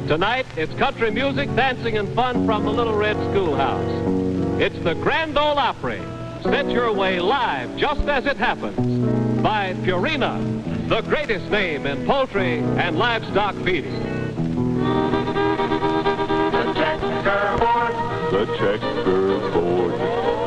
Tonight, it's country music, dancing, and fun from the Little Red Schoolhouse. It's the Grand Ole Opry, sent your way live just as it happens by Purina, the greatest name in poultry and livestock feeding. The checkerboard. The checkerboard.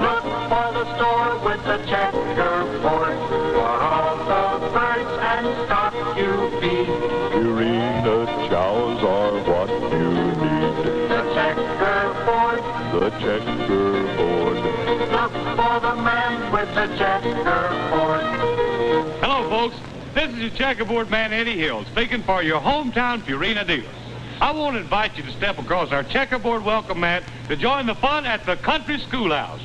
Look for the store with the checkerboard. For all the birds and stock you feed. Purina chows are what you need. The checkerboard. The checkerboard. Look for the man with the checkerboard. Hello, folks. This is your checkerboard man, Eddie Hill, speaking for your hometown Purina dealers. I want to invite you to step across our checkerboard welcome mat to join the fun at the country schoolhouse.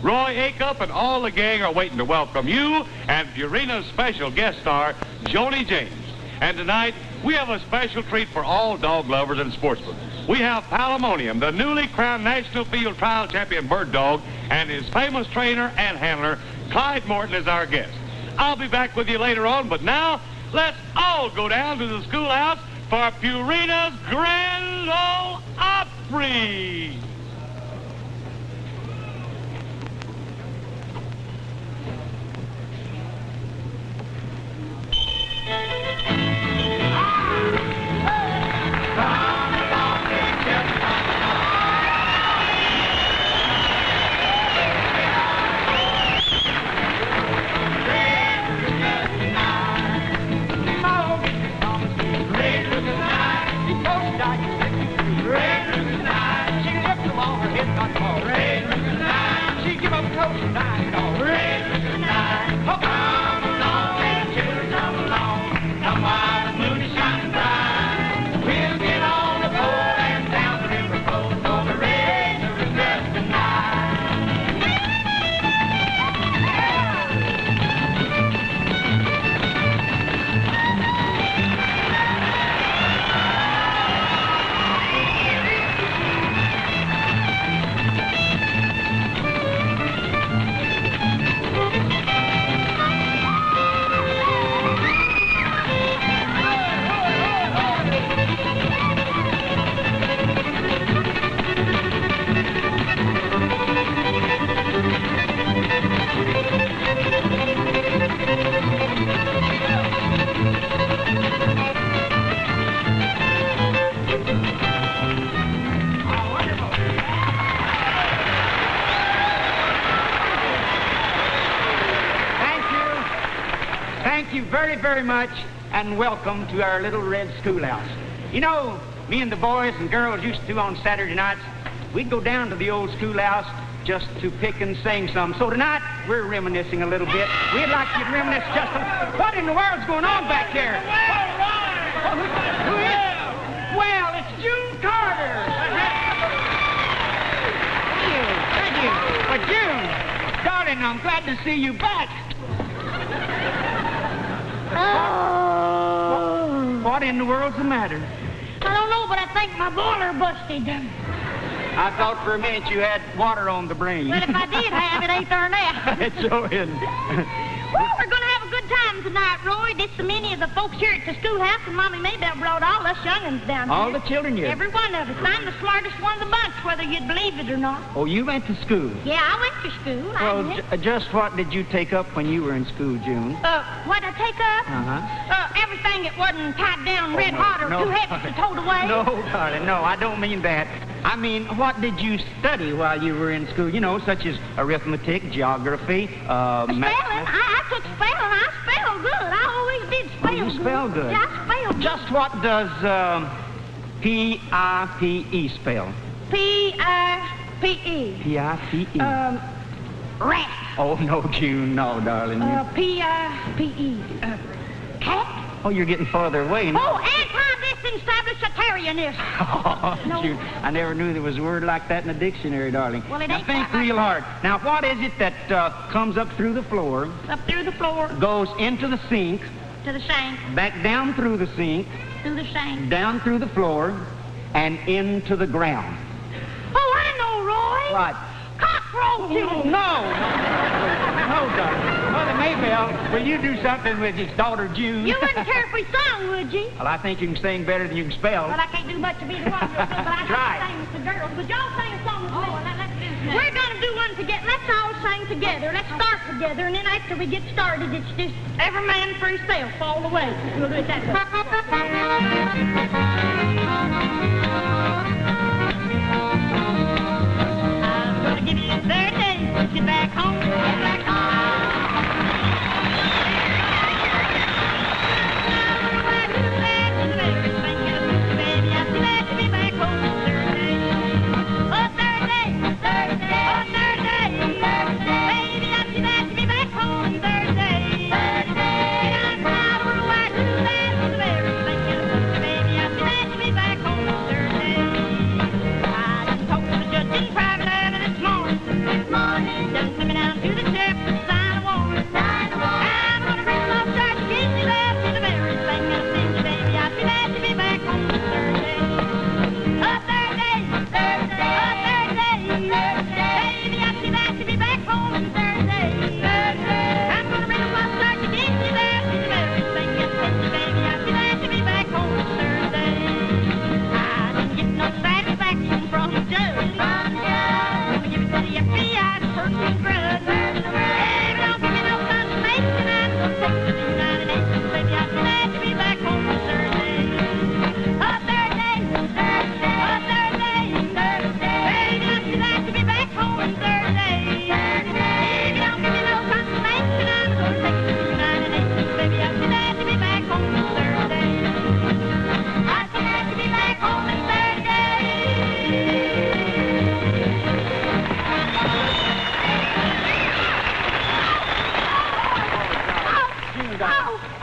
Roy Acup and all the gang are waiting to welcome you and Purina's special guest star, Joni James. And tonight, we have a special treat for all dog lovers and sportsmen. We have Palamonium, the newly crowned National Field Trial Champion bird dog, and his famous trainer and handler, Clyde Morton, is our guest. I'll be back with you later on, but now, let's all go down to the schoolhouse for Purina's Grand Ole Opry. Thank you very, very much, and welcome to our Little Red Schoolhouse. You know, me and the boys and girls used to on Saturday nights, we'd go down to the old schoolhouse just to pick and sing some. So tonight, we're reminiscing a little bit. We'd like you to reminisce just a... What in the world's going on back there? Who is it? Well, it's June Carter. Thank you. Well, June, darling, I'm glad to see you back. What in the world's the matter? I don't know, but I think my boiler busted. I thought for a minute you had water on the brain. Well, if I did have it, ain't there now. It sure isn't. Well, we're going to have a good time tonight, Roy. There's so many of the folks here at the schoolhouse, and Mommy Maybelle brought all us young'uns down here. All the children here? Every one of us. I'm the smartest one of the bunch, whether you'd believe it or not. Oh, you went to school? Yeah, I went to school. Well, just what did you take up when you were in school, June? What'd I take up? Everything that wasn't tied down red hot or too heavy to tote away. No, darling, no, I don't mean that. I mean, what did you study while you were in school? You know, such as arithmetic, geography, spelling. I took spelling. I spelled good. I always did spell good. You spell good? Yeah, I spelled good. Just what does P-I-P-E spell? P-I-P-E. P-I-P-E. Rat. Oh, no, June, no, darling. P-I-P-E. Cat? Oh, you're getting farther away now. Oh, anti-disestablishmentarianism. Oh, No. June, I never knew there was a word like that in the dictionary, darling. Well, it now ain't think quite real like hard. Now, what is it that comes up through the floor, Up through the floor, goes into the sink, to the sink, back down through the sink, through the sink. down through the floor, and into the ground? Oh, I know, Roy. What? Cockroaches. No, Mother Maybelle, will you do something with his daughter June? You wouldn't care if we sung, would you? Well, I think you can sing better than you can spell. Well, I can't do much of either one, but I Right. can sing with the girls. But y'all sing a song with me. We're going to do one together. Let's all sing together. Let's start together, and then after we get started, it's just every man for himself all the way. We'll do it that way. I'm going to give you 30 days to get back home. Get back home.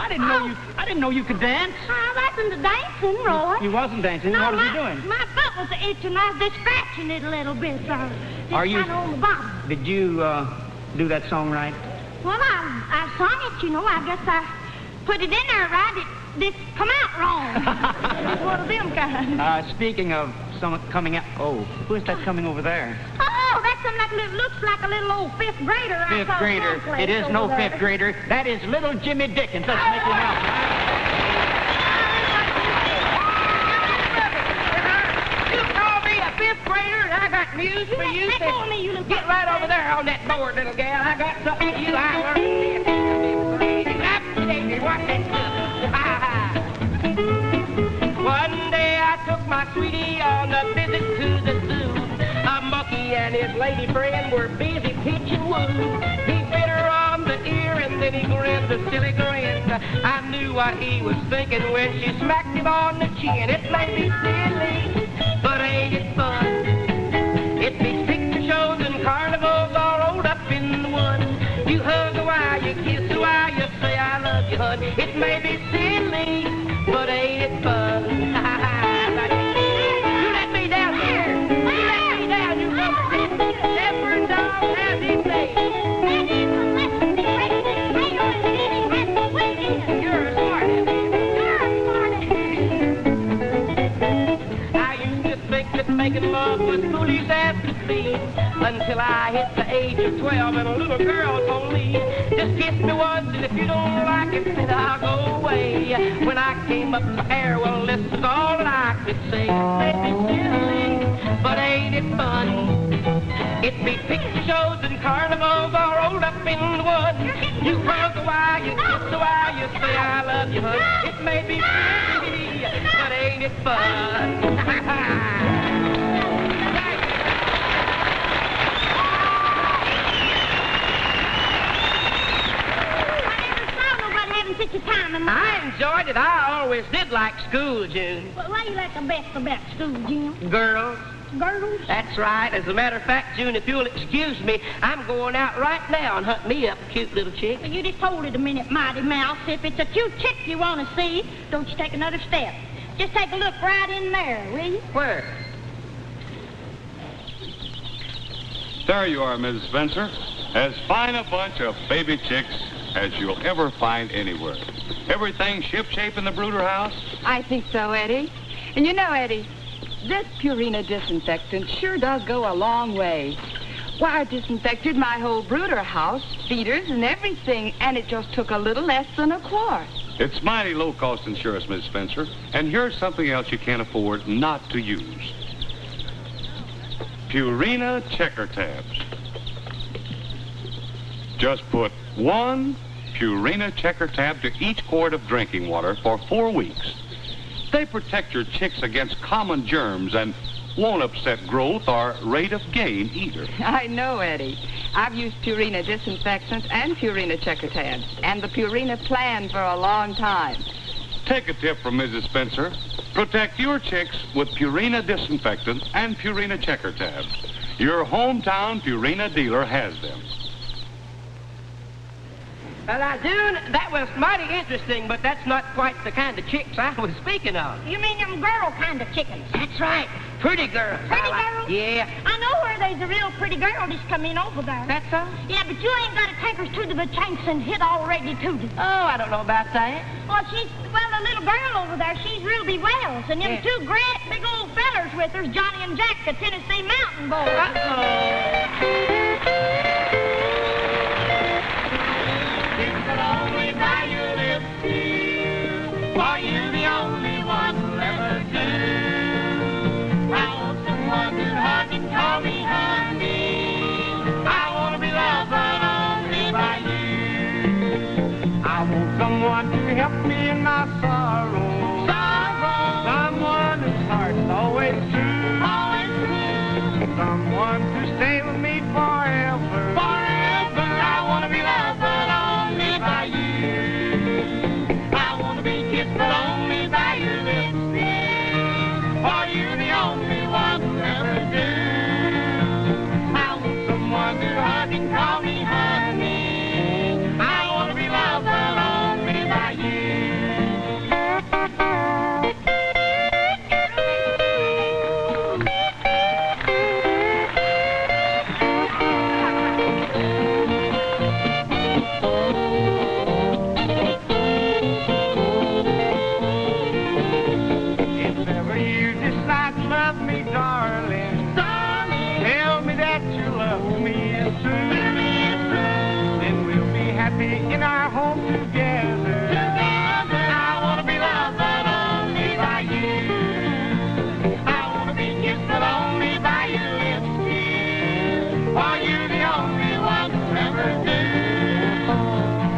I didn't know you could dance. I wasn't dancing, Roy. You wasn't dancing. No, What was you doing? My foot was itching. I was just scratching it a little bit, so Are just you- kind of on the bottom. Did you do that song right? Well, I sung it, you know. I guess I put it in there right. It come out wrong. It's one of them kind. Speaking of someone coming out, oh, who is that coming over there? Oh, that's something like looks like a little old fifth grader. I Fifth saw grader. someplace It is over no there. fifth grader. That is little Jimmy Dickens. Let's make him out. You call me a fifth grader, and I got news for you. Let go of me, you little Get right over there on that board, little gal. I got something for you. I learned this. Absolutely, what that One day I took my sweetie on a visit to the zoo. A monkey and his lady friend were busy pitching wood. He bit her on the ear and then he grinned a silly grin. I knew what he was thinking when she smacked him on the chin. It may be silly, but ain't it fun? It makes picture shows and carnivals all rolled up in one. You hug a while, you kiss a while, you say I love you, hun. It may be silly, but ain't it fun? You let me down here. You let me down, you rubber temper dog, as he plays. You're a smarty. I used to think that making love was foolish as could be, until I hit the age of 12 and a little girl told me, just kiss me once, and if you don't like it, then I'll go away. When I came up for air, well, this is all that I could say. It may be silly, but ain't it fun? It be picture shows and carnivals all rolled up in one. You hug a while, you kiss a while, you say I love you, hun. It may be silly, but ain't it fun? Such a time in my I enjoyed it. I always did like school, June. Well, why you like the best about school, Jim? Girls. Girls? That's right. As a matter of fact, June, if you'll excuse me, I'm going out right now and hunt me up a cute little chick. Well, you just hold it a minute, Mighty Mouse. If it's a cute chick you want to see, don't you take another step. Just take a look right in there, will you? Where? There you are, Mrs. Spencer. As fine a bunch of baby chicks as you'll ever find anywhere. Everything shipshape in the brooder house? I think so, Eddie. And you know, Eddie, this Purina disinfectant sure does go a long way. Why, I disinfected my whole brooder house, feeders and everything, and it just took a little less than a quart. It's mighty low-cost insurance, Miss Spencer. And here's something else you can't afford not to use. Purina checker tabs. Just put 1 Purina checker tab to each quart of drinking water for 4 weeks. They protect your chicks against common germs and won't upset growth or rate of gain either. I know, Eddie. I've used Purina disinfectant and Purina checker tabs, and the Purina plan for a long time. Take a tip from Mrs. Spencer. Protect your chicks with Purina disinfectant and Purina checker tabs. Your hometown Purina dealer has them. Well, now, June, that was mighty interesting, but that's not quite the kind of chicks I was speaking of. You mean them girl kind of chickens? That's right. Pretty girls. Pretty girls? Yeah. I know where there's a real pretty girl just come in over there. That's so? Yeah, but you ain't got to take her to the Bachanks and hit already to the... Oh, I don't know about that. Well, the little girl over there, she's Ruby Wells, and them Yeah. two great big old fellers with her's Johnny and Jack, the Tennessee Mountain Boys. Only by your lips, for you're the only one who'll ever do. I want someone to hug and call me honey. I want to be loved but only by you. I want someone to help me in my sorrow. Someone whose heart's always true. Someone to stay with me forever. I want to be loved but only by you. I want to be kissed but only by your lips. For you're the only one who'll ever do. I want someone to hug and call me honey. I want to be loved but only by you. If ever you decide to love me, darling, tell me that you love me as true. Then we'll be happy in our home together. I want to be loved but only by you. I want to be kissed but only by your lips. For you're the only one who'll ever do.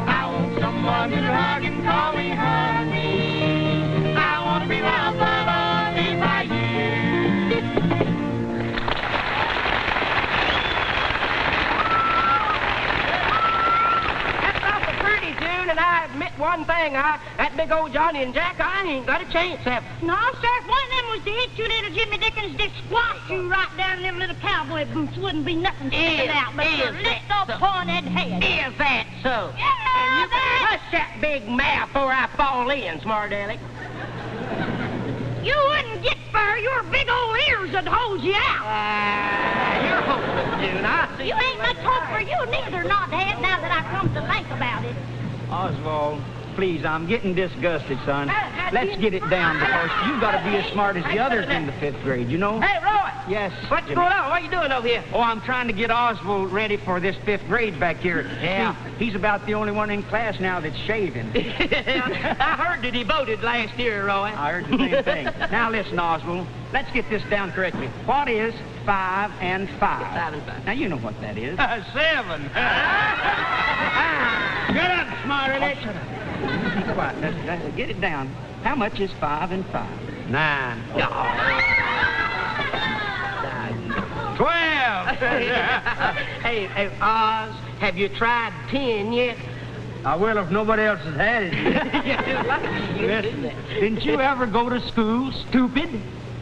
I want someone to hug and call me honey. I want to be loved but only by you. That's awful pretty, June, and I admit one thing. That big old Johnny and Jack, I ain't got a chance have. No, sir, if one of them was to hit you, little Jimmy Dickens, they'd squash you right down in them little cowboy boots. Wouldn't be nothing sticking out but your little pointed head. Is that so? Yeah, And you better hush that big mouth before I fall in, smart aleck. You wouldn't get far. Your big old ears would hold you out. You're hopeless, June. I see. You ain't much hope for you neither, not Dad, now that I come to think about it. Oswald, please, I'm getting disgusted, son. Let's get it down because you've got to be as smart as the others in the 5th grade, you know? Hey, Roy. Yes. What's Jimmy. going on? What are you doing over here? Oh, I'm trying to get Oswald ready for this 5th grade back here. Yeah. See, he's about the only one in class now that's shaving. I heard that he voted last year, Roy. I heard the same thing. Now listen, Oswald, let's get this down correctly. What is 5 and 5? 5 and 5. Now, you know what that is. 7. Shut up, smart aleck. Shut up. Be quiet. Let's get it down. How much is 5 and 5? 9. 12. Hey, Oz, have you tried 10 yet? I will if nobody else has had it yet. Listen, didn't you ever go to school, stupid?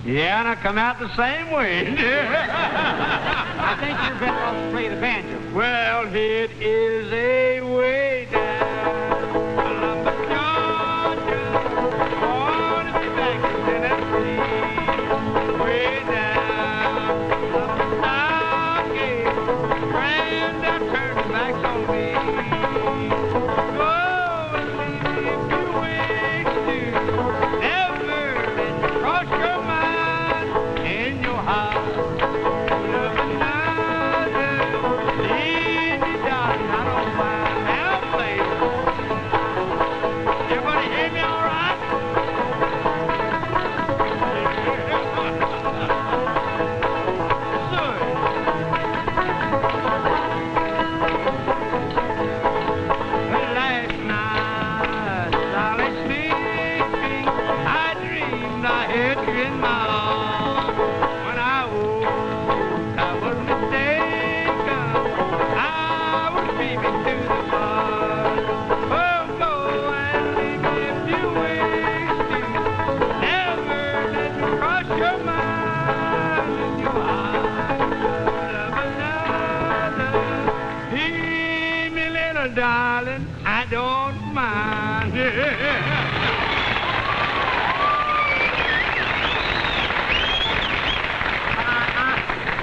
Yeah, and I come out the same way. I think you're better off to play the banjo. Well, it is a way down. Georgia, to be back in Tennessee. Way down. Knocking, grand that turns backs on me. Go and leave your wings to never let you cross your mind in your house. Love another.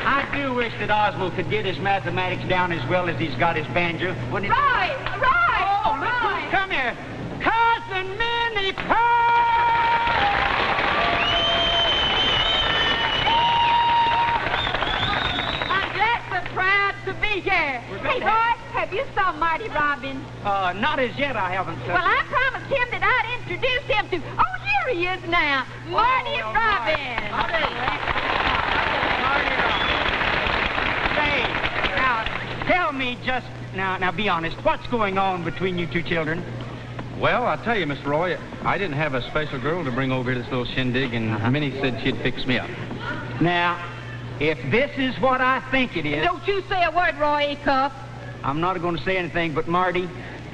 I do wish that Oswald could get his mathematics down as well as he's got his banjo. Wouldn't it? Roy! Oh, look who's come here. Cousin Minnie I'm glad so proud to be here. Hey, Roy, have you saw Marty Robbins? Not as yet, I haven't. Well, I promised him that I'd introduce him to... Oh, here he is now. Marty Robbins. Say, now, tell me just... Now, be honest. What's going on between you two children? Well, I'll tell you, Mr. Roy, I didn't have a special girl to bring over to this little shindig, and Minnie said she'd fix me up. Now, if this is what I think it is... Don't you say a word, Roy Cuff. I'm not going to say anything, but Marty,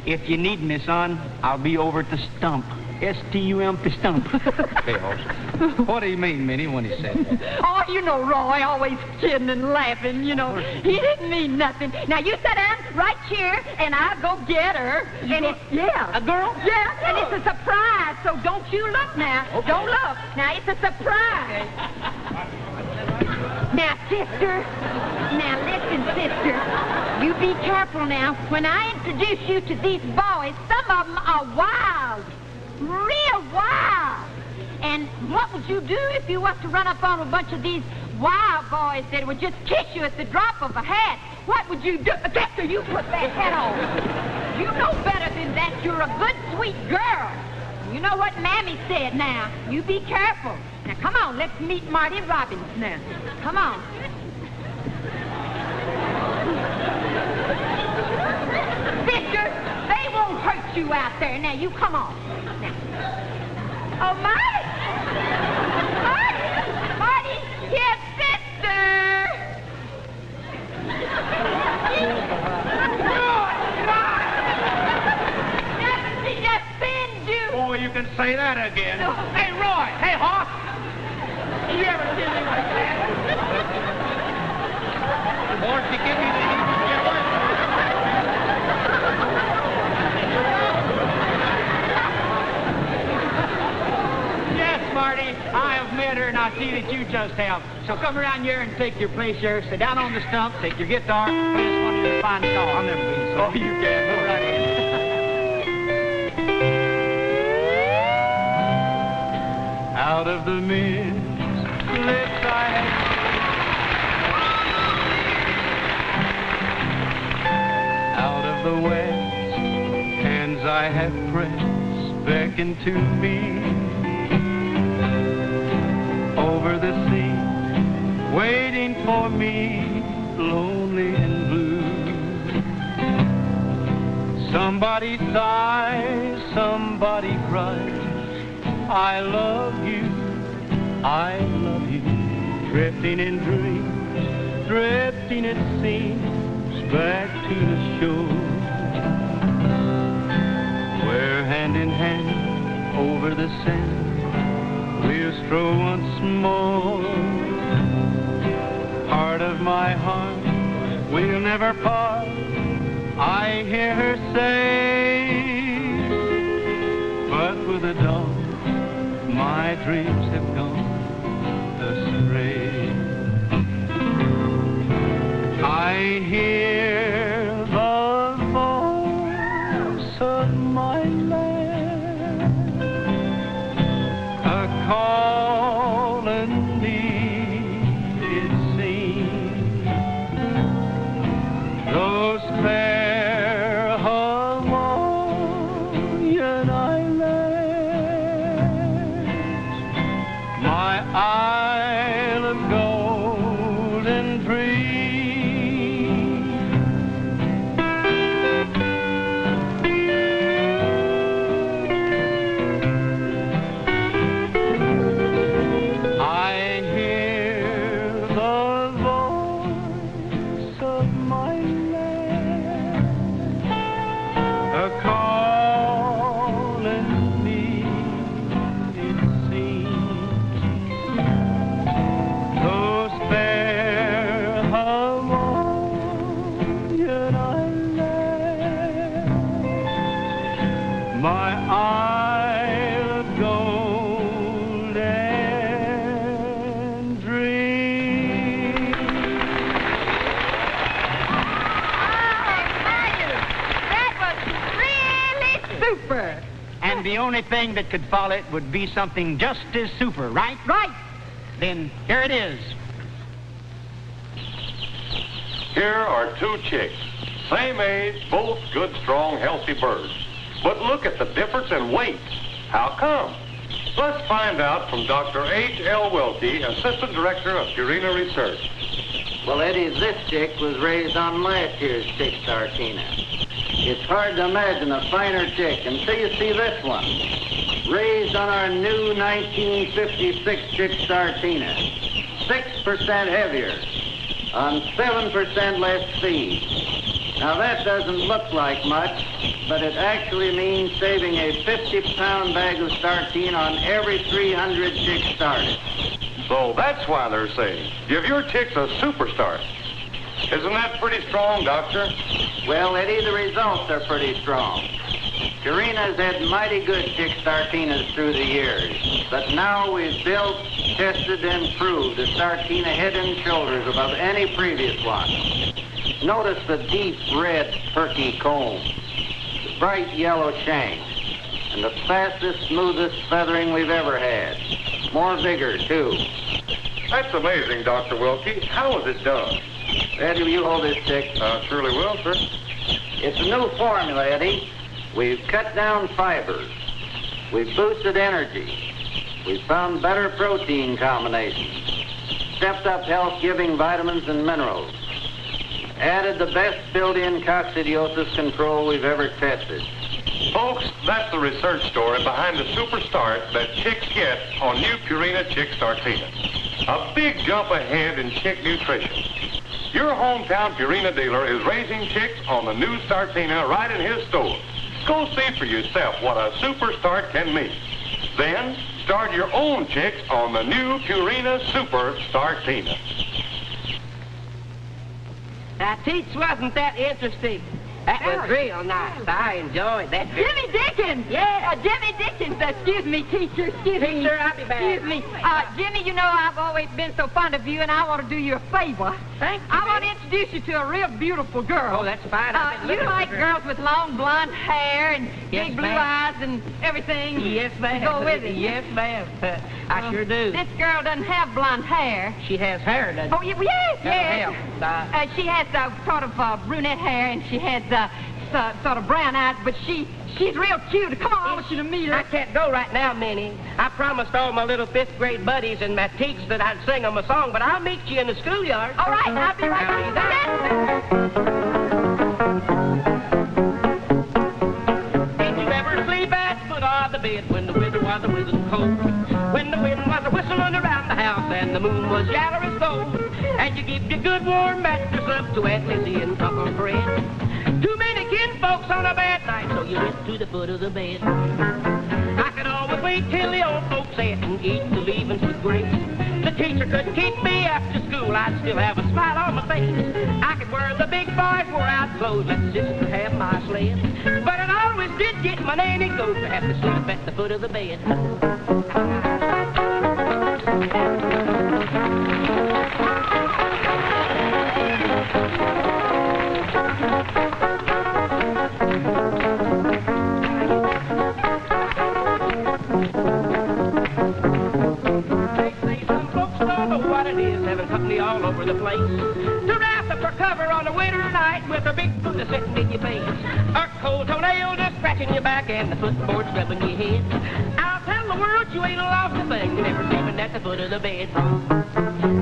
if you need me, son, I'll be over at the stump. S-T-U-M-P stump. Hey, Hoss. What do you mean, Minnie, when he said that? Oh, you know, Roy, always kidding and laughing, you know. He didn't mean nothing. Now, you sit down right here, and I'll go get her. And it's, yeah. A girl? Yeah, and it's a surprise, so don't you look now. Okay. Don't look. Now, it's a surprise. Now, sister. Now, listen, sister. You be careful now. When I introduce you to these boys, some of them are wild. Real wild. And what would you do if you was to run up on a bunch of these wild boys that would just kiss you at the drop of a hat? What would you do after you put that hat on? You know better than that. You're a good, sweet girl. You know what Mammy said now. You be careful. Now, come on. Let's meet Marty Robbins now. Come on. Sister, they won't hurt you out there. Now, you come on. Now. Oh, Marty! Marty, yes, sister! She just pinned you. Boy, you can say that again. Hey, Roy! Hey, Hoss! You ever see anything like that? Won't you give me the Yes, Marty, I have met her, and I see that you just have. So come around here and take your place here. Sit down on the stump, take your guitar, play us one of your fine songs. I'll never be so. Oh, you can. Go right ahead. Out of the mist, lips I have... Out of the west, hands I have pressed, beckon to me. Over the sea, waiting for me, lonely and blue. Somebody sighs, somebody cries, I love you, I love you. Drifting in dreams, drifting it seems, back to the shore. Where hand in hand, over the sand, we'll stroll once more. Heart of my heart, we'll never part, I hear her say. But with the dawn, my dreams have gone astray. I hear the voice of my land, a calling me, it seems. Those fair Hawaiian islands, my isle of my eye of gold and dream. That was really super. And the only thing that could follow it would be something just as super, right? Right. Then here it is. Here are two chicks. Same age, both good, strong, healthy birds. But look at the difference in weight. How come? Let's find out from Dr. H.L. Wilkie, Assistant Director of Purina Research. Well, Eddie, this chick was raised on last year's chick Startina. It's hard to imagine a finer chick until you see this one. Raised on our new 1956 chick Startina. 6% heavier on 7% less feed. Now that doesn't look like much, but it actually means saving a 50-pound bag of Startina on every 300 chicks started. So that's why they're saying, give your chicks a super start. Isn't that pretty strong, Doctor? Well, Eddie, the results are pretty strong. Purina's had mighty good chick Startinas through the years, but now we've built, tested, and proved the Startina head and shoulders above any previous one. Notice the deep red perky comb, the bright yellow shanks, and the fastest, smoothest feathering we've ever had. More vigor, too. That's amazing, Dr. Wilkie. How is it done? Eddie, will you hold this chick? Surely will, sir. It's a new formula, Eddie. We've cut down fibers. We've boosted energy. We've found better protein combinations. Stepped up health-giving vitamins and minerals. Added the best built-in coccidiosis control we've ever tested. Folks, that's the research story behind the super start that chicks get on new Purina Chick Startina. A big jump ahead in chick nutrition. Your hometown Purina dealer is raising chicks on the new Startina right in his store. Go see for yourself what a super start can mean. Then, start your own chicks on the new Purina Super Startina. Now, Teach, wasn't that interesting? That was real nice. I enjoyed that. Jimmy Dickens! Yeah. Jimmy Dickens, excuse me, teacher, excuse me. Teacher, I'll be back. Excuse me. Jimmy, you know I've always been so fond of you, and I want to do you a favor. Thank you, I want to Betty. introduce you to a real beautiful girl. Oh, that's fine. I've been You looking like for her. girls with long blonde hair and Yes, big blue ma'am. eyes and everything. Yes, ma'am. Go with it. Yes, ma'am. I sure do. This girl doesn't have blonde hair. She has hair, doesn't Oh, yes, yes. That'll help. She has sort of brunette hair, and she has sort of brown eyes, but she's real cute. Come on, I want you to meet her. I can't go right now, Minnie. I promised all my little fifth-grade buddies and my teachers that I'd sing them a song, but I'll meet you in the schoolyard. All right, I'll be right I'll be Did you ever sleep at the foot of the bed when the weather was a whizzing cold? When the wind was a whistling around the house and the moon was yaller as gold? And you give your good warm mattress up to Aunt Lizzie and Uncle Fred? Too many kinfolks on a bad night, so you went to the foot of the bed. I could always wait till the old folks ate and eat the leavings with grace. The teacher couldn't keep me after school, I'd still have a smile on my face. I could wear the big boys wore-out clothes, let sister have my sled. But it always did get my nanny goat to have to sleep at the foot of the bed. Having company all over the place. To wrap up her cover on a winter night with her big foot sitting in your face. A cold toenail just scratching your back and the footboard rubbing your head. I'll tell the world you ain't lost a thing, you never sleeping at the foot of the bed.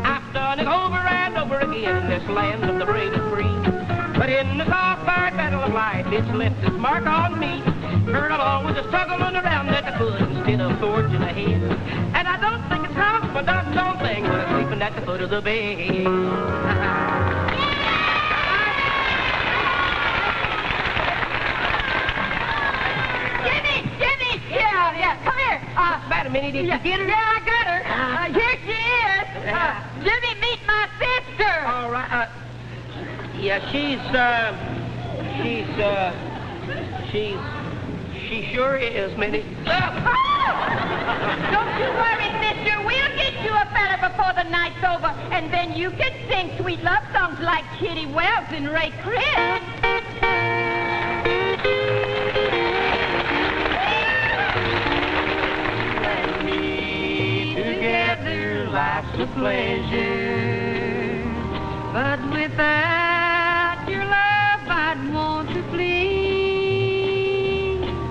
I've done it over and over again in this land of the brave and free. But in the soft hard battle of life, it's left its mark on me. Heard along with the struggling around at the foot instead of forging ahead. And I don't think it's half a doggone thing when I'm sleeping at the foot of the bed. Jimmy! Yeah, come here. What's the matter, Minnie? Did you get her? Yeah, I got her. Here she is. Jimmy, meet my sister. All right. she sure is, Minnie. Don't you worry, sister. We'll get you a fella before the night's over, and then you can sing sweet love songs like Kitty Wells and Ray Chris. Together, life's a pleasure, but without your love, I'd want to flee.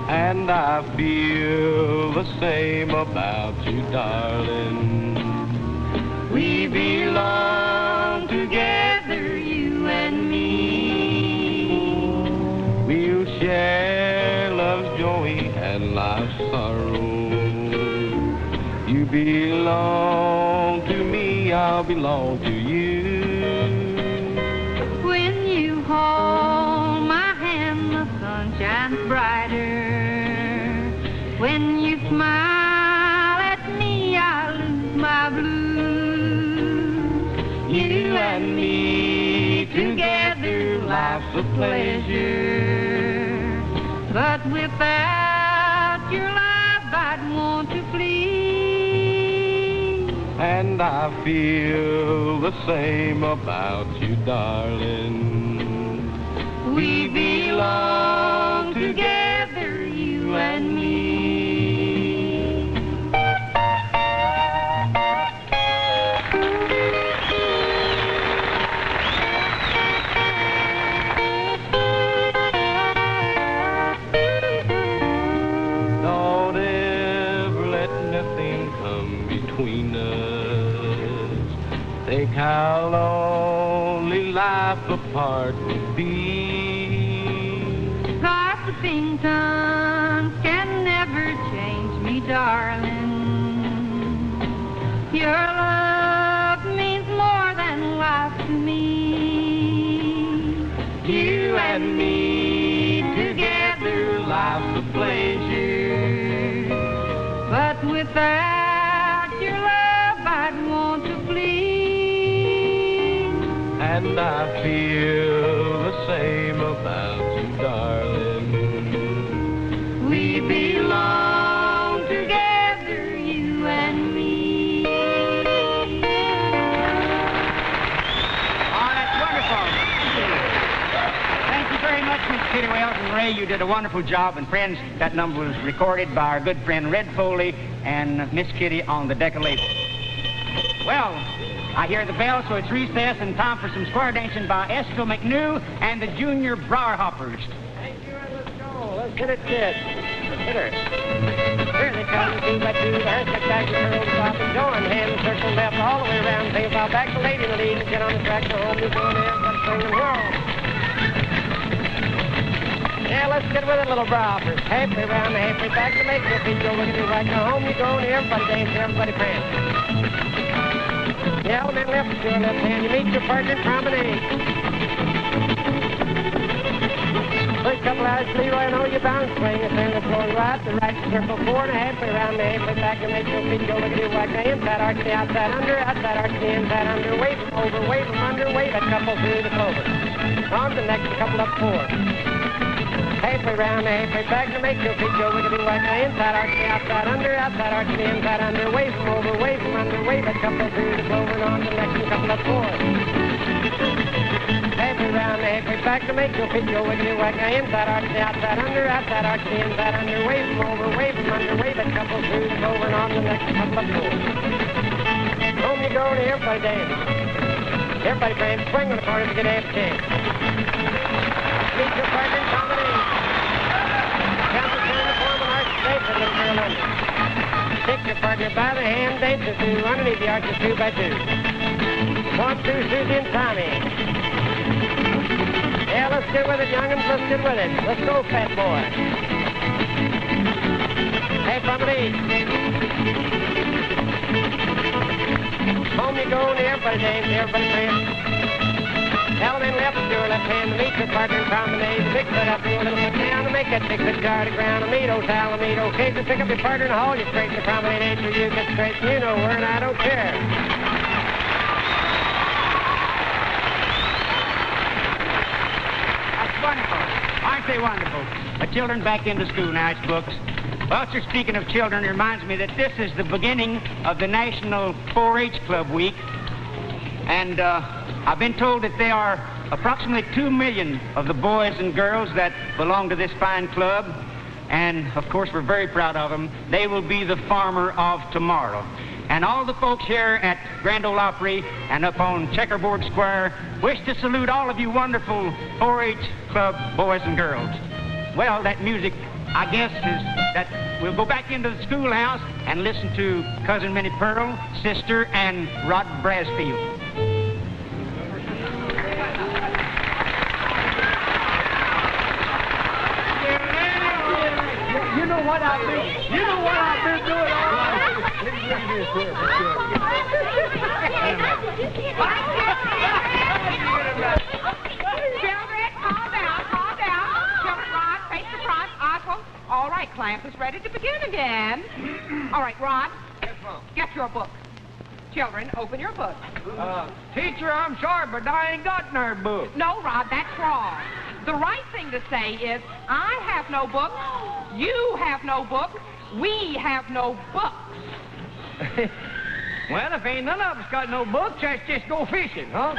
And I feel the same about you, darling. We belong together, you and me. We'll share love's joy and life's sorrow. You belong to me, I'll belong to you. When you hold my hand, the sun shines brighter. When you smile at me, I lose my blues. You and me together, life's a pleasure. But without your love, I'd want to flee. And I feel the same about you, darling. We belong together, you and me. Don't ever let nothing come between us. Think how lonely life apart would be. Gossiping tongues can never change me, darling. Your love means more than life to me. You and me together, life's a pleasure. But without your love, I'd want to flee. And I feel the same about you, darling. We belong together, you and me. Oh, that's wonderful. Thank you very much, Miss Kitty Wells and Ray. You did a wonderful job. And friends, that number was recorded by our good friend Red Foley and Miss Kitty on the Decca label. Well, I hear the bell, so it's recess and time for some square dancing by Estill McNew and the Junior Browerhoppers. Thank you, and let's go. Let's hit it, kids. Hit her. Here they come, two by two, the haircut back, the curl, the top, and join hand, circle left, all the way around, tail bow back, the lady in the lead, and get on the track, go home, you go there, let's swing and whirl. Yeah, let's get with it, little browerhoppers. Halfway around, the halfway back, to make your feet go wiggity right. Go home, you go, and everybody dance, everybody prance. Yeah, and then left to your left hand, you meet your partner in promenade. First couple hours, Leroy, and all you bounce swing, and turn the floor right, the right circle forward, and halfway around, the halfway back, and make your feet go wiggity right. Now inside arch, the outside under, the inside under, wave them over, wave them under, wave a couple through the clover. On the next, a couple up four. Halfway round, halfway back, to make your feet go wiggity whack. Now inside arch, the outside arch, the inside under, wave them over, wave them under, wave a couple through the clover, and on the next, a couple up four. Halfway round, halfway back, to make your feet go wiggity whack. Now inside arch, the outside arch, the inside under, wave them over, wave them under, wave a couple through the clover, and on the next, a couple up four. Home you go, and everybody dance. Everybody prance, swing on the corner to get half a chance. Meet your partner in combination. Count the turn, the form, and arch straight for the curl under. Take your partner by the hand, dance the two, underneath the arches, two by two. 1, 2, Susie and Tommy. Yeah, let's get with it, young'uns, let's get with it. Let's go, fat boy. Hey, promenade. Home you go, and everybody dance, everybody prance. Element left to your left hand, meet your partner in promenade. Big foot up and a little foot down to make that big foot jar to ground. Amido, Talamido, okay, so pick up your partner and haul you straight to the promenade. Ain't for you, get straight, and you know where, and I don't care. That's wonderful. Aren't they wonderful? Children back into school now, it's books. Well, sir, speaking of children, it reminds me that this is the beginning of the National 4-H Club Week. And I've been told that there are approximately 2 million of the boys and girls that belong to this fine club. And, of course, we're very proud of them. They will be the farmer of tomorrow. And all the folks here at Grand Ole Opry and up on Checkerboard Square wish to salute all of you wonderful 4-H Club boys and girls. Well, that music, I guess, is that we'll go back into the schoolhouse and listen to Cousin Minnie Pearl, Sister, and Rod Brasfield. You know what I've been doing all right. Children, calm down. Children, Rod, face the front. Oswald. All right, class is ready to begin again. All right, Rod. Yes, Mom. Get your book. Children, open your book. Teacher, I'm sorry, but I ain't got no book. No, Rod, that's wrong. The right thing to say is, I have no book, you have no book, we have no books. Well, if ain't none of us got no books, let's just go fishing, huh?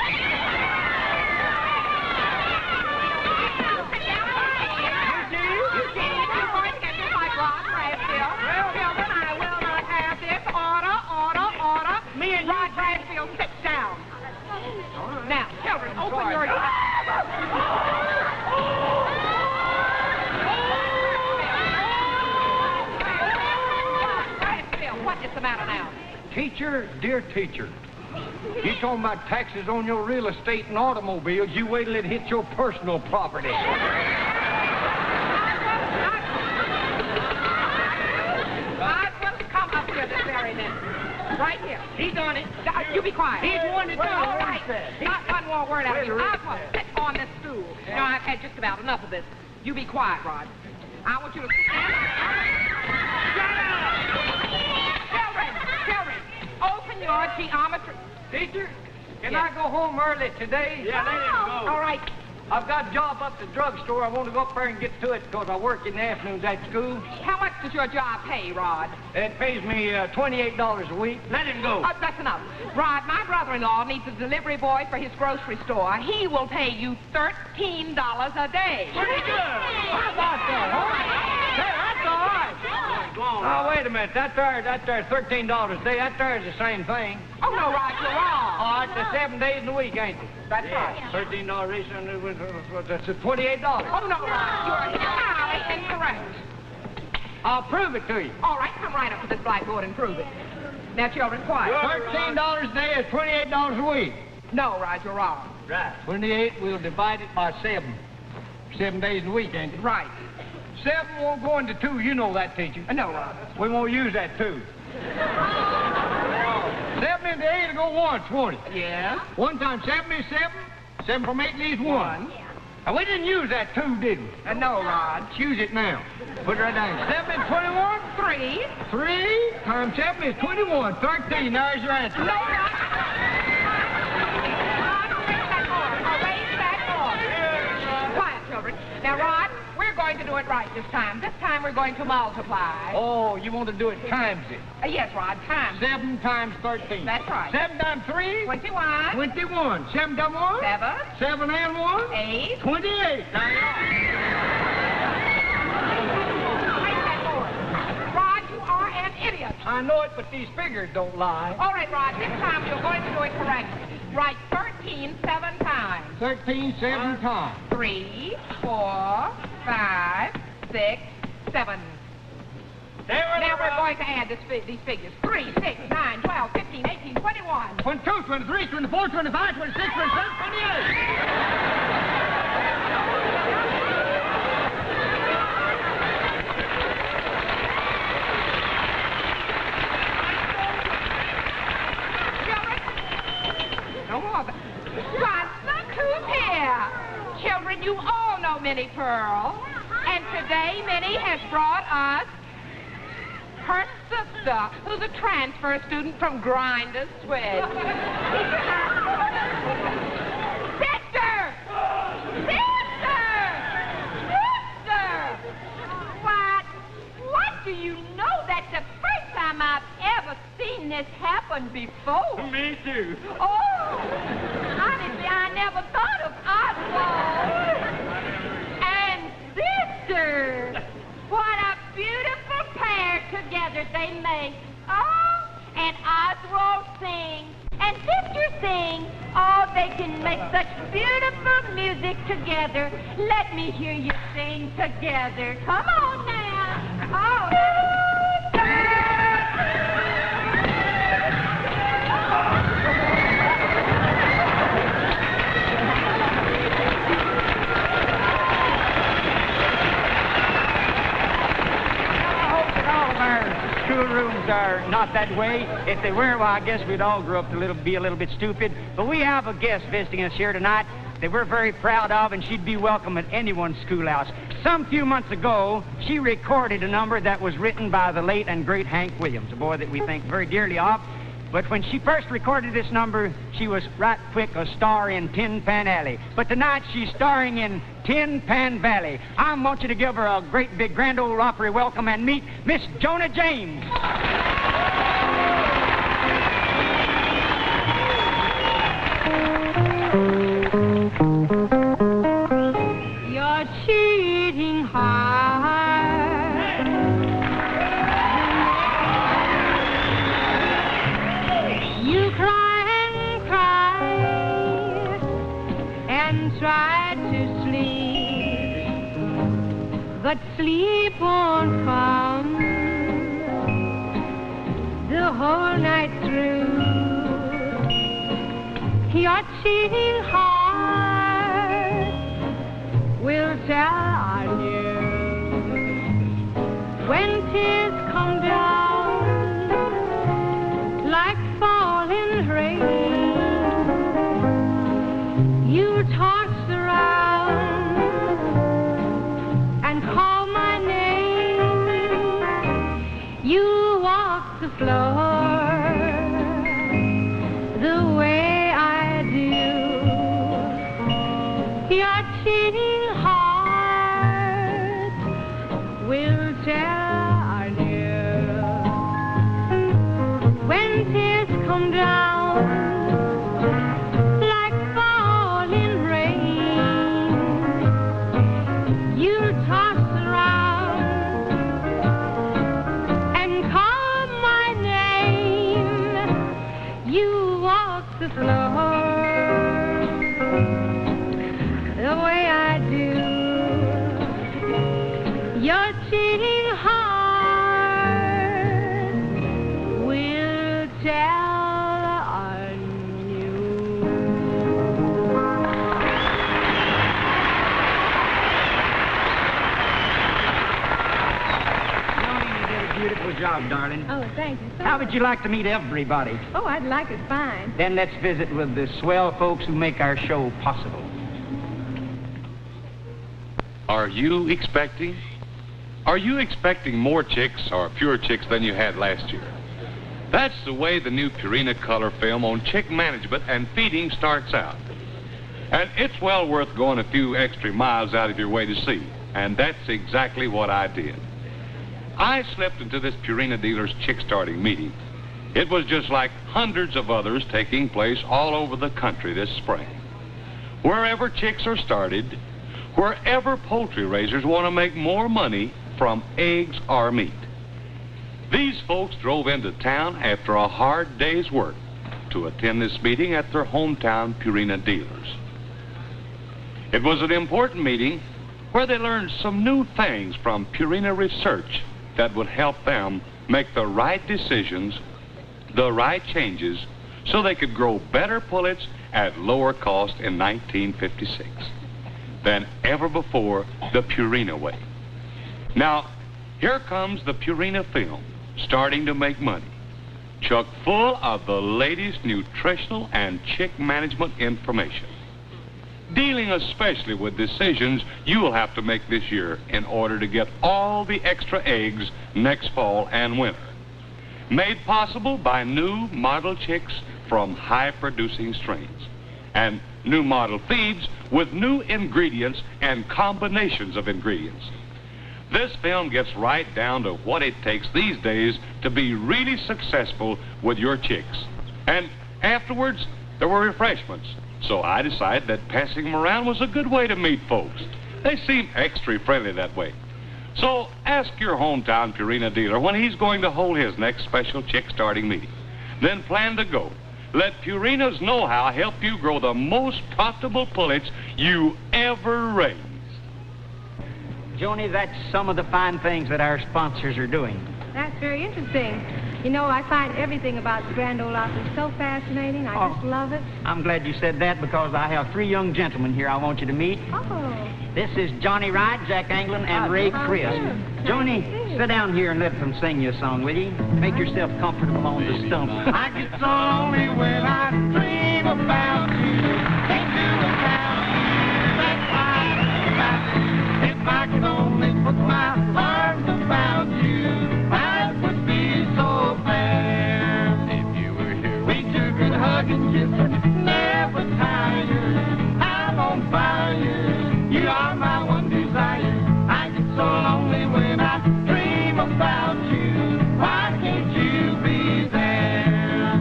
You're going to get this like Rod Bradfield. Children, I will not have this. Order. Me and Rod Bradfield, sit down. Now, children, open your... Bradfield, what is the matter now? Teacher, dear teacher, you talking about taxes on your real estate and automobiles, you wait till it hits your personal property. I will come up here this very minute. Right here. He done it. You be quiet. He's the one that done it. All right. Not one more word out of you. Wait, Oswald, sit on this stool. Now, I've had just about enough of this. You be quiet, Rod. I want you to sit down. Children, open your geometry. Teacher, can I go home early today? Yeah, let him go. All right. I've got a job up at the drugstore. I want to go up there and get to it because I work in the afternoons at school. How much does your job pay, Rod? It pays me $28 a week. Let him go. That's enough. Rod, my brother-in-law needs a delivery boy for his grocery store. He will pay you $13 a day. Pretty good. How about that, huh? Hey, that's all right. Oh, wait a minute. That there, $13 a day, that there is the same thing. Oh, no, Rod, you're wrong. Oh, it's the 7 days in a week, ain't it? That's right. $13 each, and that's $28. Oh, no, Rod, you're entirely incorrect. I'll prove it to you. All right, come right up to this blackboard and prove it. Now, children, quiet. $13 a day is $28 a week. No, Rod, you're wrong. Right. 28, we'll divide it by 7. 7 days a week, ain't it? Right. 7 won't go into 2, you know that, teacher. No, Rod. We won't use that 2. 7 into 8 will go once, won't it? Yeah. 1 times 7 is 7. 7 from 8 leaves 1. Now, we didn't use that 2, did we? No, Rod. Use it now. Put it right down. 7 and 21? 3. 3 times 7 is 21. 13. There's your answer. No, Rod. Erase that board. Quiet, children. Now, Rod, we're going to do it right this time. This time we're going to multiply. Oh, you want to do it times it. Yes, Rod, times. 7 times 13. That's right. 7 times 3? 21. 21. 7 times 1? 7. 7 and 1? 8. 28. Now you're Erase that board. Rod, you are an idiot. I know it, but these figures don't lie. All right, Rod, this time you're going to do it correctly. Write 13 7 times. 13 7 times. 3, 4, 5, 6, 7. Now we're going to add these figures. 3, 6, 9, 12, 15, 18, 21. 22, 23, 24, 25, 26, 27, 28. No more. Rod, look who's here. Children, you all know Minnie Pearl. And today, Minnie has brought us her sister, who's a transfer student from Grinders Switch. Sister! Sister! you know that's the first time I've ever seen this happen before. Me too. Oh, honestly, I never thought of Oswald and sister. What a beautiful pair together they make. Oh, and Oswald sings, and sister sings. Oh, they can make such beautiful music together. Let me hear you sing together. Come on now. Oh. Schoolrooms are not that way. If they were, well, I guess we'd all grow up to be a little bit stupid. But we have a guest visiting us here tonight that we're very proud of, and she'd be welcome at anyone's schoolhouse. Some few months ago, she recorded a number that was written by the late and great Hank Williams, a boy that we think very dearly of. But when she first recorded this number, she was right quick a star in Tin Pan Alley. But tonight, she's starring in Tin Pan Valley. I want you to give her a great big Grand Ole Opry welcome and meet Miss Jonah James. You're cheating hard. You cry and cry and try to sleep, but sleep won't come the whole night through. You're cheating hard, will tell on you when tears come down like falling rain. You toss around and call my name. You walk the floor the way I do. You're cheating hard, will tell you when tears come down like falling rain. You toss around and call my name. You walk the floor the way I do. You're cheating hard, will tell on you. Joni, you did a beautiful job, darling. Oh, thank you. How would you like to meet everybody? Oh, I'd like it fine. Then let's visit with the swell folks who make our show possible. Are you expecting? Are you expecting more chicks or fewer chicks than you had last year? That's the way the new Purina color film on chick management and feeding starts out. And it's well worth going a few extra miles out of your way to see. And that's exactly what I did. I slipped into this Purina dealer's chick starting meeting. It was just like hundreds of others taking place all over the country this spring. Wherever chicks are started, wherever poultry raisers want to make more money from eggs or meat. These folks drove into town after a hard day's work to attend this meeting at their hometown Purina dealers. It was an important meeting where they learned some new things from Purina research that would help them make the right decisions, the right changes, so they could grow better pullets at lower cost in 1956 than ever before the Purina way. Now, here comes the Purina film, starting to make money, chock full of the latest nutritional and chick management information, dealing especially with decisions you will have to make this year in order to get all the extra eggs next fall and winter, made possible by new model chicks from high-producing strains, and new model feeds with new ingredients and combinations of ingredients. This film gets right down to what it takes these days to be really successful with your chicks. And afterwards, there were refreshments. So I decided that passing them around was a good way to meet folks. They seem extra friendly that way. So ask your hometown Purina dealer when he's going to hold his next special chick starting meeting. Then plan to go. Let Purina's know-how help you grow the most profitable pullets you ever raised. Joni, that's some of the fine things that our sponsors are doing. That's very interesting. You know, I find everything about the Grand Ole Opry so fascinating. I just love it. I'm glad you said that because I have 3 young gentlemen here I want you to meet. Oh. This is Johnny Wright, Jack Anglin, and Ray Crisp. Joni, sit down here and let them sing you a song, will you? Make yourself comfortable on the stump. I get so lonely when I dream about you. Can't do without you. That's why I think about you. If I could only put my arms about you, life would be so fair. If you were here, we two could hug and kiss and never tire. I'm on fire. You are my one desire. I get so lonely when I dream about you. Why can't you be there?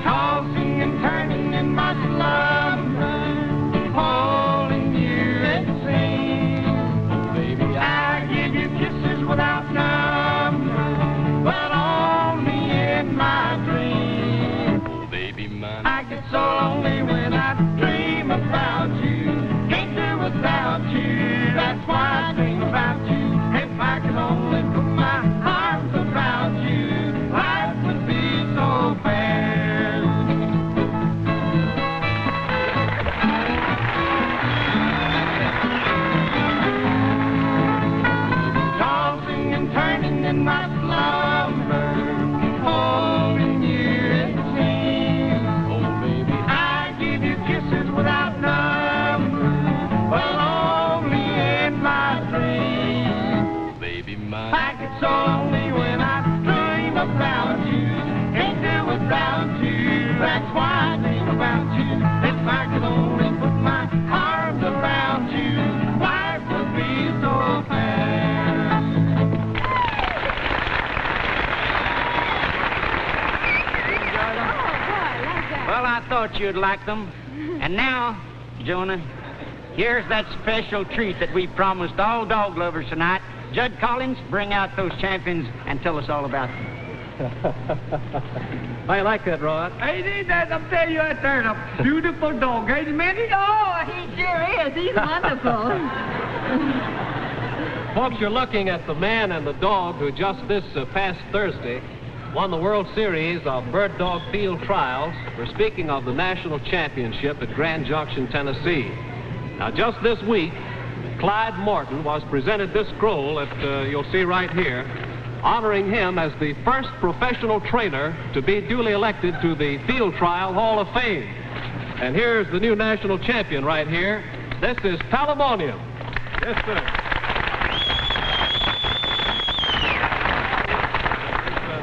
Tossing and turning in my slumber, holding you it seems. Baby, I give you kisses without number, but only in my dreams. Baby, mine. I get so lonely when I dream about you. Can't do without you. That's why I dream about you. If I could only put my arms around you, life would be so fair. Tossing and turning in my slumber, holding you it seems. Oh, baby, I give you kisses without number, but only in my dreams. Baby, mine. I get so lonely when I dream about you. Can't do without you. That's why I dream about you. If I could only put my arms around you, life would be so fair. Well, I thought you'd like them. And now, Jonah, here's that special treat that we promised all dog lovers tonight. Judd Collins, bring out those champions and tell us all about them. I like that, Rod. Ain't he that? I'll tell you that there's a beautiful dog, ain't he, Minnie? Oh, he sure is. He's wonderful. Folks, you're looking at the man and the dog who just this past Thursday won the World Series of Bird Dog Field Trials. We're speaking of the National Championship at Grand Junction, Tennessee. Now, just this week, Clyde Morton was presented this scroll that you'll see right here, honoring him as the first professional trainer to be duly elected to the Field Trial Hall of Fame. And here's the new national champion right here. This is Palamonium. Yes, sir.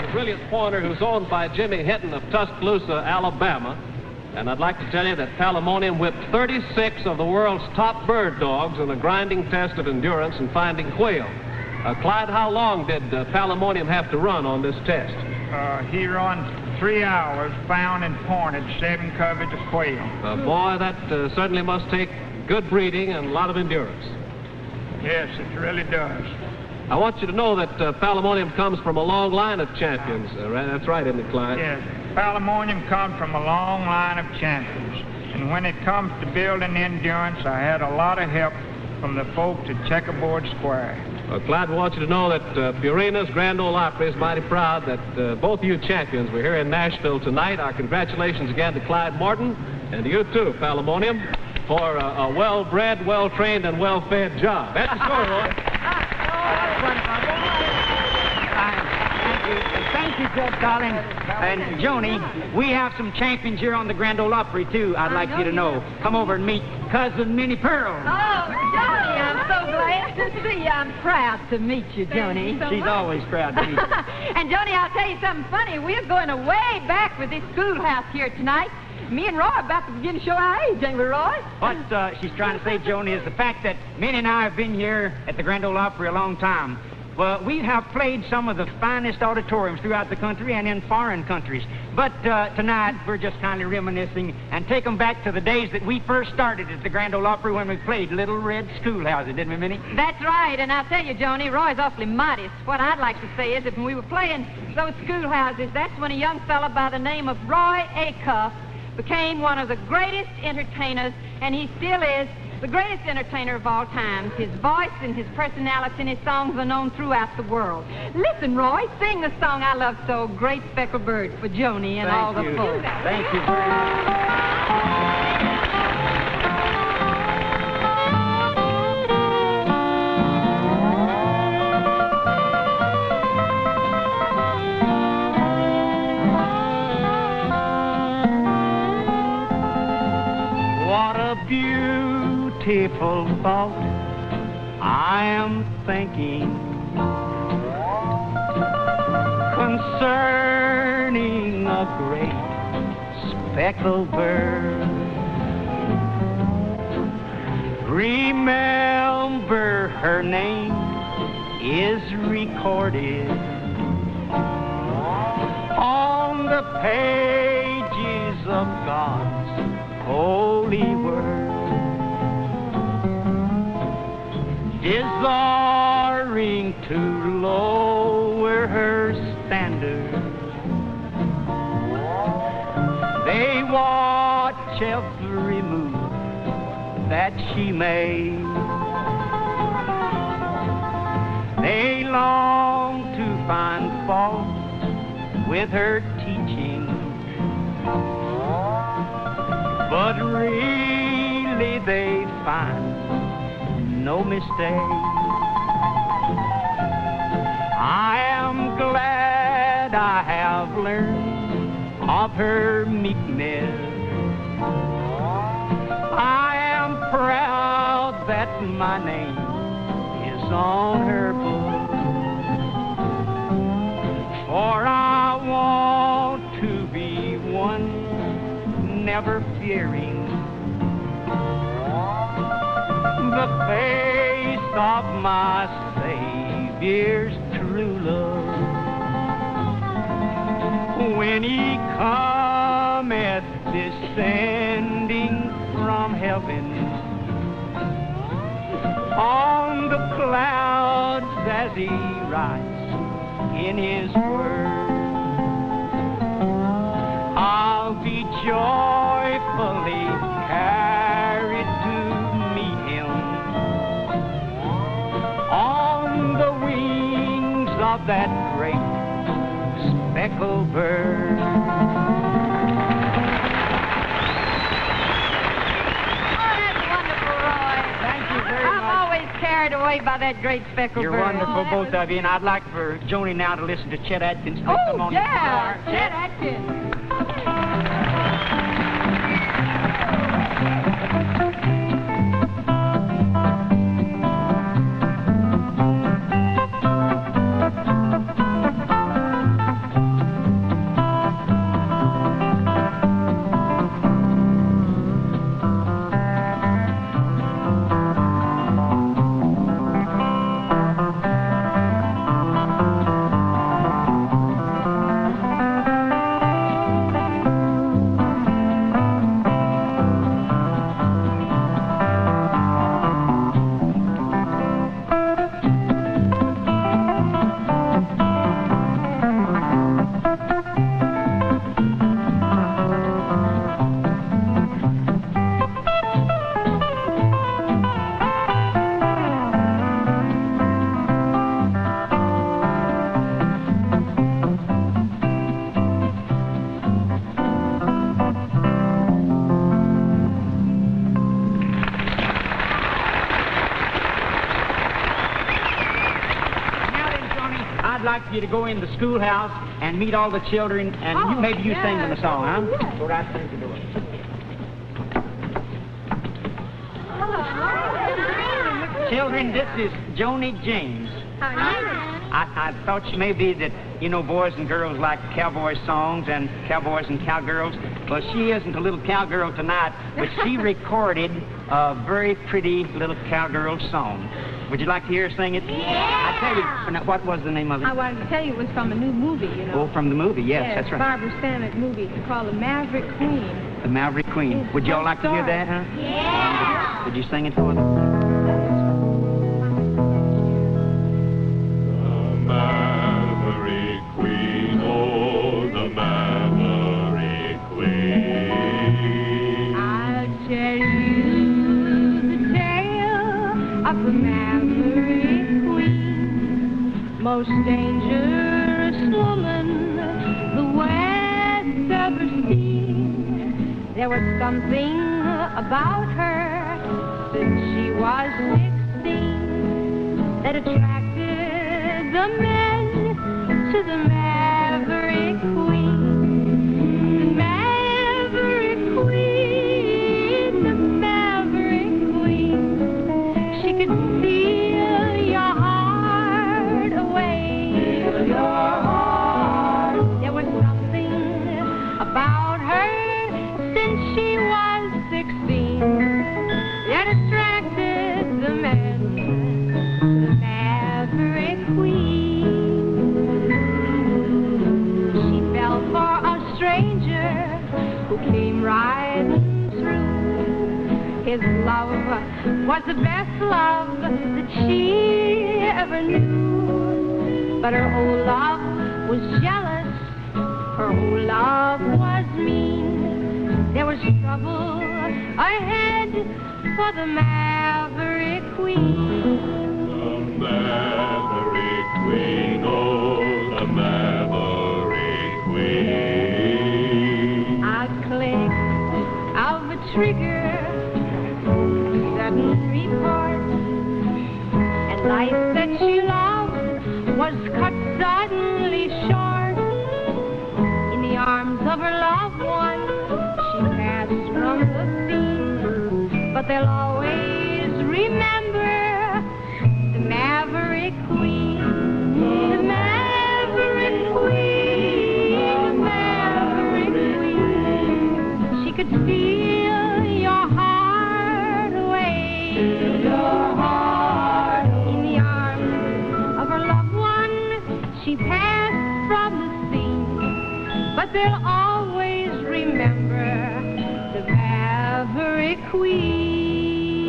The brilliant pointer who's owned by Jimmy Hinton of Tuscaloosa, Alabama. And I'd like to tell you that Palamonium whipped 36 of the world's top bird dogs in a grinding test of endurance in finding quail. Clyde, how long did Palamonium have to run on this test? He run 3 hours, found and pointed 7 coverage of quail. Boy, that certainly must take good breeding and a lot of endurance. Yes, it really does. I want you to know that Palamonium comes from a long line of champions. That's right, isn't it, Clyde? Yes, Palamonium comes from a long line of champions. And when it comes to building endurance, I had a lot of help from the folks at Checkerboard Square. Clyde, we want you to know that Purina's Grand Ole Opry is mighty proud that both of you champions were here in Nashville tonight. Our congratulations again to Clyde Morton and to you too, Palamonium, for a well-bred, well-trained, and well-fed job. That's the score, Roy. Thank you, Judge Collins. And Joni, we have some champions here on the Grand Ole Opry, too, I'd like you to know. Come over and meet Cousin Minnie Pearl. Oh, Johnny, I'm so glad to see you. I'm proud to meet you, Johnny. She's always proud to meet you. And, Johnny, I'll tell you something funny. We're going way back with this schoolhouse here tonight. Me and Roy are about to begin to show our age, ain't we, Roy? What she's trying to say, Joni, is the fact that Minnie and I have been here at the Grand Ole Opry a long time. Well, we have played some of the finest auditoriums throughout the country and in foreign countries. But tonight, we're just kind of reminiscing and take them back to the days that we first started at the Grand Ole Opry when we played Little Red Schoolhouses, didn't we, Minnie? That's right, and I'll tell you, Joni, Roy's awfully modest. What I'd like to say is that when we were playing those schoolhouses, that's when a young fella by the name of Roy Acuff became one of the greatest entertainers, and he still is the greatest entertainer of all times. His voice and his personality and his songs are known throughout the world. Listen, Roy, sing the song I love so, Great Speckled Bird, for Joni and all the folks. Thank you very much. What a beautiful thought I am thinking concerning a great speckled bird. Remember, her name is recorded on the pages of God's holy word, desiring to lower her standard. They watch every move that she made. They long to find fault with her teaching, but really they find no mistake. I am glad I have learned of her meekness. I am proud that my name is on her book, for I want to be one never fearing the face of my Savior's true love. When he cometh descending from heaven on the clouds as he rides in his word, I'll be joyfully carried to meet him on the wings of that great speckled bird. Oh, that's wonderful, Roy. Thank you very I'm much. always carried away by that great speckled You're bird. wonderful, both of you, and I'd like for Joni now to listen to Chet Atkins. Play some Oh, on yeah, the guitar. Chet Atkins. I'd like for you to go in the schoolhouse and meet all the children, and maybe you sing them a song, huh? That's what I think you're doing. Children, this is Joni James. I thought maybe that, you know, boys and girls like cowboy songs and cowboys and cowgirls. Well, she isn't a little cowgirl tonight, but she recorded a very pretty little cowgirl song. Would you like to hear her sing it? Yeah! I tell you, what was the name of it? I wanted to tell you it was from a new movie, you know. Oh, from the movie, yes, that's right. Barbara Stanwyck movie. It's called The Maverick Queen. The Maverick Queen. It's Would y'all a like to hear story. that, huh? Yeah! Would you sing it for them? Maverick Queen, oh, the Maverick Queen. I'll tell you the tale of the Maverick Queen, most dangerous woman the West ever seen. There was something about her since she was 16 that attracted the men to the Maverick Queen. The Maverick Queen, the Maverick Queen. She could steal your heart away. Steal your heart. There was something about her since she was 16 that attracted the men to the Maverick Queen. She fell for a stranger who came riding through. His love was the best love that she ever knew. But her old love was jealous, her old love was mean. There was trouble ahead for the Maverick Queen. The Maverick Queen, oh, the Maverick Queen. I clicked of a trigger, sudden report, and life that she loved was cut suddenly short. In the arms of her loved one, she passed from the scene, but they'll always remember the Maverick Queen. The Maverick Queen, the Maverick Queen. She could steal your heart away. Steal your heart. In the arms of her loved one, she passed from the scene, but they'll always remember the Maverick Queen.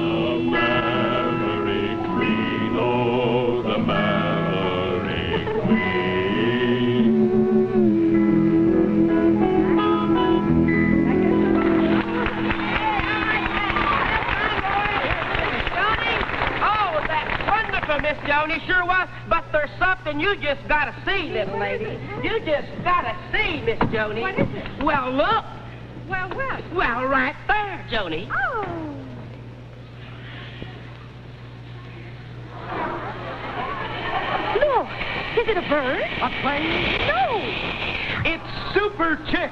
The Maverick Queen, oh, the Maverick Queen. Oh, that's wonderful, Miss Joni. Sure was. But there's something you just gotta see, little lady. You just gotta see, Miss Joni. What is it? Well, look. Well, what? Well, right there, Joni. Oh. Look, is it a bird? A plane? No. It's Super Chick.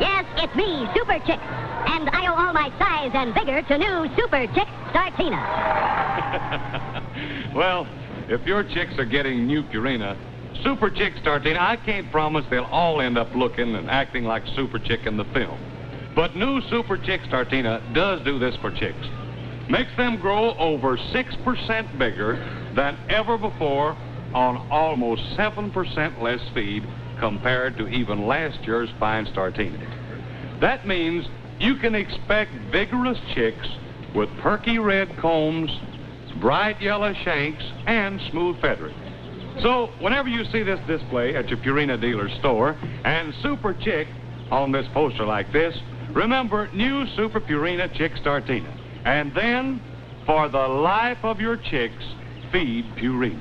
Yes, it's me, Super Chick. And I owe all my size and vigor to new Super Chick Startina. Well, if your chicks are getting new Purina, Super Chick Startina, I can't promise they'll all end up looking and acting like Super Chick in the film. But new Super Chick Startina does do this for chicks. Makes them grow over 6% bigger than ever before on almost 7% less feed compared to even last year's fine Startina. That means you can expect vigorous chicks with perky red combs, bright yellow shanks, and smooth feathering. So whenever you see this display at your Purina dealer store and Super Chick on this poster like this, remember new Super Purina Chick Startina. And then, for the life of your chicks, feed Purina.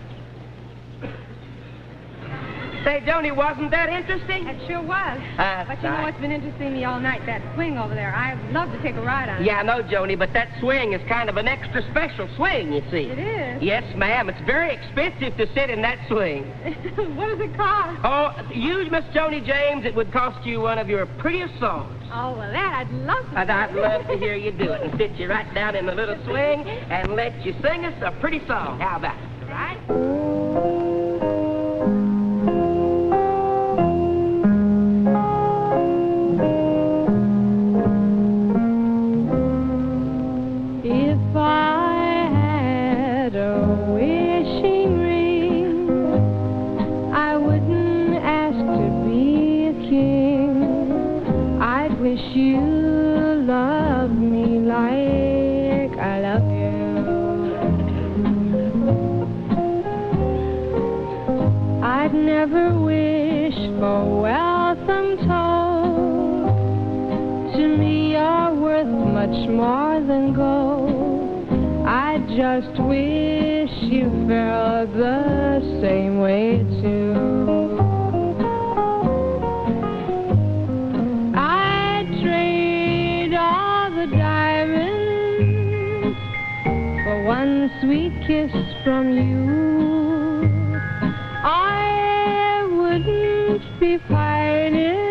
Say, Joni, wasn't that interesting? It sure was. That's But you know right. what's been interesting me all night? That swing over there. I'd love to take a ride on it. Yeah, I know, Joni, but that swing is kind of an extra special swing, you see. It is? Yes, ma'am. It's very expensive to sit in that swing. What does it cost? Oh, you, Miss Joni James, it would cost you one of your prettiest songs. Oh, well, that I'd love to. And I'd love to hear you do it and sit you right down in the little swing and let you sing us a pretty song. How about it? Right? never wish for wealth untold. To me, you're worth much more than gold. I just wish you felt the same way too. I'd trade all the diamonds for one sweet kiss from you. I wouldn't be fighting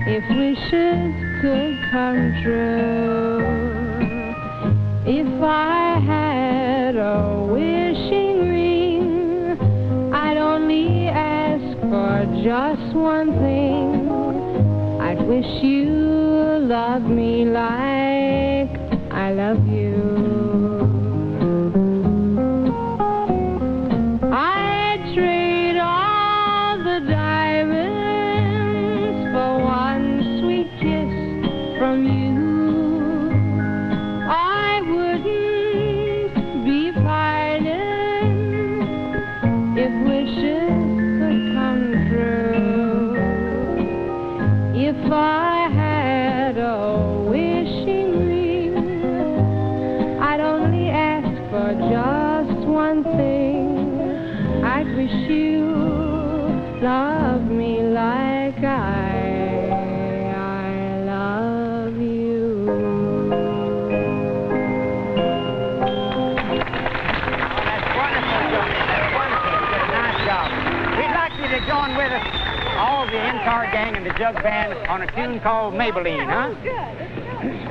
if wishes could come true. If I had a wishing ring, I'd only ask for just one thing. I'd wish you loved me like I love you. I'd trade all the diamonds for one sweet kiss from you. I wouldn't be fighting if wishes could come true. If I had a wishing ring, I'd only ask for just one thing. I'd wish you loved me like I love you. That's wonderful, Johnny. That's wonderful. You did a nice job. We'd like you to join with us, all the N-Car Gang and the Jug Band, on a tune called Maybelline, huh? Oh, good. Let's go.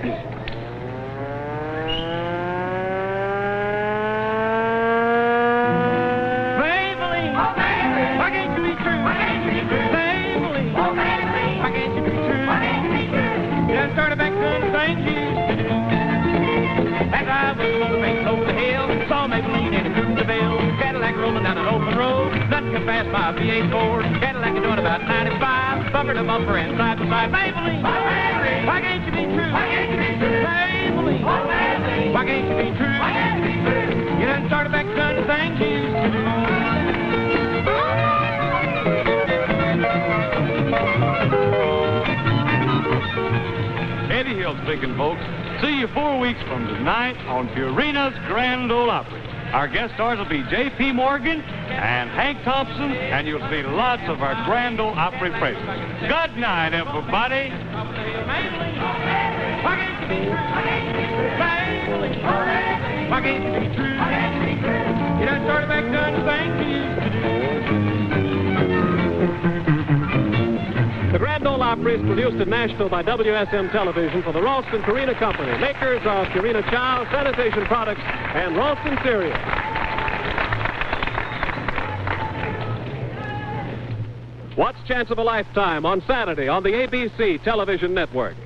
Maybelline, oh, Maybelline, why can't you be true? Why can't you be true? Maybelline, oh, Maybelline, why can't you be true? Why can't you be true? You done started back doing the things you used to do. That I was motoring over the hill, saw Maybelline and it moved the bill. Cadillac rolling down an open road, nothing can pass by a V8 Ford. Cadillac is doing about 95, bumper to bumper and side to side. Maybelline, oh, Maybelline, why can't you be true? Why can't you be true? Maybelline, oh, Maybelline, why can't you be true? Why can't you be true? You done started back doing the things you used to do. Eddie Hill speaking, folks. See you 4 weeks from tonight on Purina's Grand Ole Opry. Our guest stars will be J.P. Morgan and Hank Thompson, and you'll see lots of our Grand Ole Opry presents. Good night, everybody. Why can't you be true? Why can't you be true? Why can't you be true? Why can't you be true? You done started back doing the things you used to The Grand Ole Opry is produced in Nashville by WSM Television for the Ralston Purina Company, makers of Purina Chow, sanitation products, and Ralston cereal. Watch Chance of a Lifetime on Saturday on the ABC Television Network.